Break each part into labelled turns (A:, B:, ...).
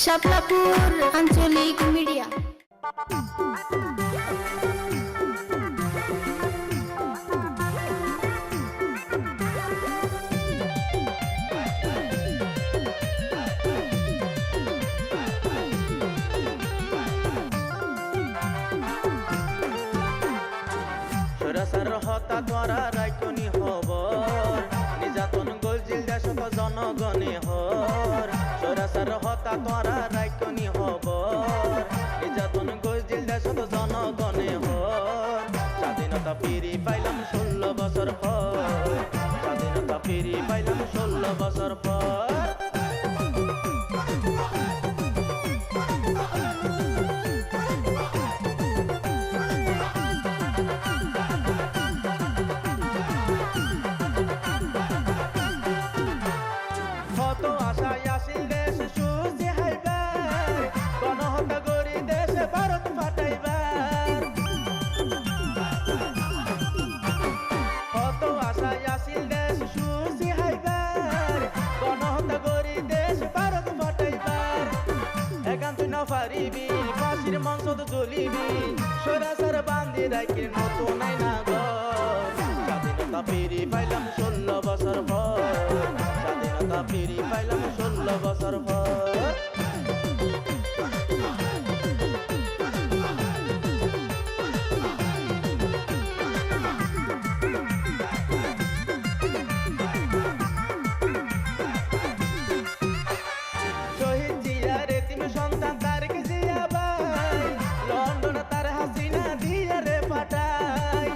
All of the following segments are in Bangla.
A: শাপলাপুর আঞ্চলিক মিডিয়া।
B: সরাসর হতা করা রাইকনি খবর নির্যাতন গলজিল দেশত জনগণে হর। সরাসর হতা করা রাইকনি খবর নির্যাতন গলজিল দেশত জনগণে হর। স্বাধীনতা ফিরি পাইলাম 16 বছর পর, স্বাধীনতা ফিরি পাইলাম 16 বছর পর। কত আশায় আসিল দেশ সুজি হাইবার, গণহত্যা করি দেশে ভারত ফাটাইবার। কত আশায় আসিল দেশ সুজি হাইবার, গণহত্যা করি দেশ ভারত ফাটাইবার। একান তুই না পারিবি ফাঁসির মঞ্চত জ্বলিবি, সরাসর বান্ধি রাখি নতুন আইনা ঘর। স্বাধীনতা ফিরি পাইলাম 16 বছর পর, স্বাধীনতা ফিরি পাইলাম 16 বছর পর। শহীদ জিয়ার এতিম সন্তান তারেক জিয়া ভাই, লন্ডন তার হাসিনা দিয়া রে পাঠাই।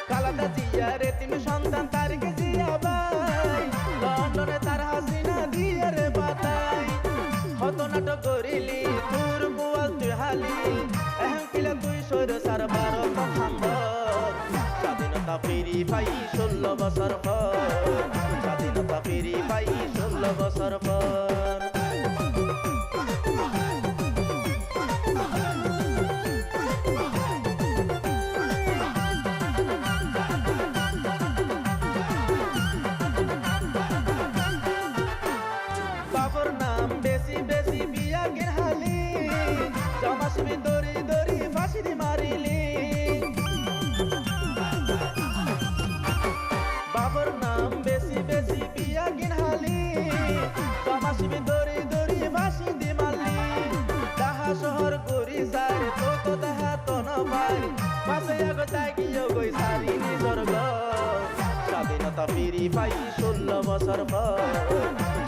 B: খালেদা জিয়ার এতিম সন্তান তারেক জিয়া ভাই, লন্ডনে তার হাসিনা দিয়া রে পাঠাই। হত নাটক করিলি তোর বুয়াল তুই হালি, এখন কিলা তুই সৈর সার ভারত খাম্ব। স্বাধীনতা ফিরি পাই 16 বছর পর, স্বাধীনতা ফিরি পাই 16 বছর পর। বাবর নাম বেশি বেশি বিয়া গেহালি, জমাসবি দড়ি দড়ি ফাঁসি দি মারিলি। বাবর নাম বেশি বেশি বিয়া গেহালি, জমাসবি দড়ি দড়ি ফাঁসি দি মারলি। তাহা শহর করি সারি তো তাহা তো নয়, পাশে আগে তাকিয়ে গই সারি নিজর ঘর। স্বাধীনতা ফিরি পাই 16 বছর পর,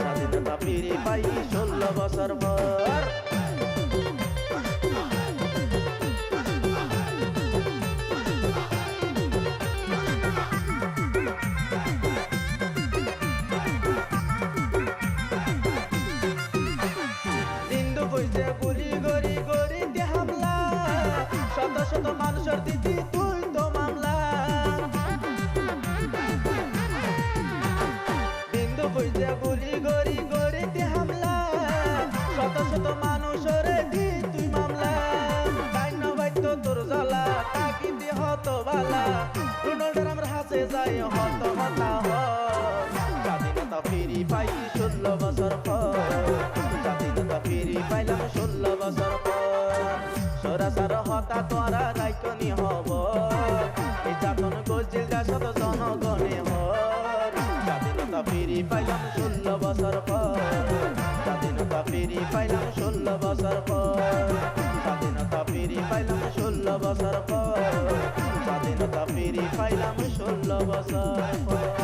B: স্বাধীনতা ফিরি পাই 16 বছর পর। হিন্দু বুঝতে গুলি গড়ি গড়ি দিয়ে হামলা, শত শত মানুষের দিদি তুই তো মামলা। হিন্দু বুঝতে গুলি গড়ি গড়ি দিয়ে হামলা, শত শত মানুষের দি তুই মামলা। তাই না বাইত তোর জ্বালা তাকি দিয়ে হত বালা, রোনাল্ডোর আমার হাসে যায় হত হতা হ। স্বাধীনতা ফিরি পাই 16 বছর পর, স্বাধীনতা ফিরি পাইলাম 16 বছর পর। সরাসর হতা করা রাইকনি খবর নির্যাতন গলজিল দেশত জনগণে হর। স্বাধীনতা ফিরি পাইলাম 16 বছর পর, স্বাধীনতা ফিরি পাইলাম 16 বছর পর। স্বাধীনতা ফিরি পাইলাম 16 বছর পর, স্বাধীনতা ফিরি পাইলাম 16 বছর পর।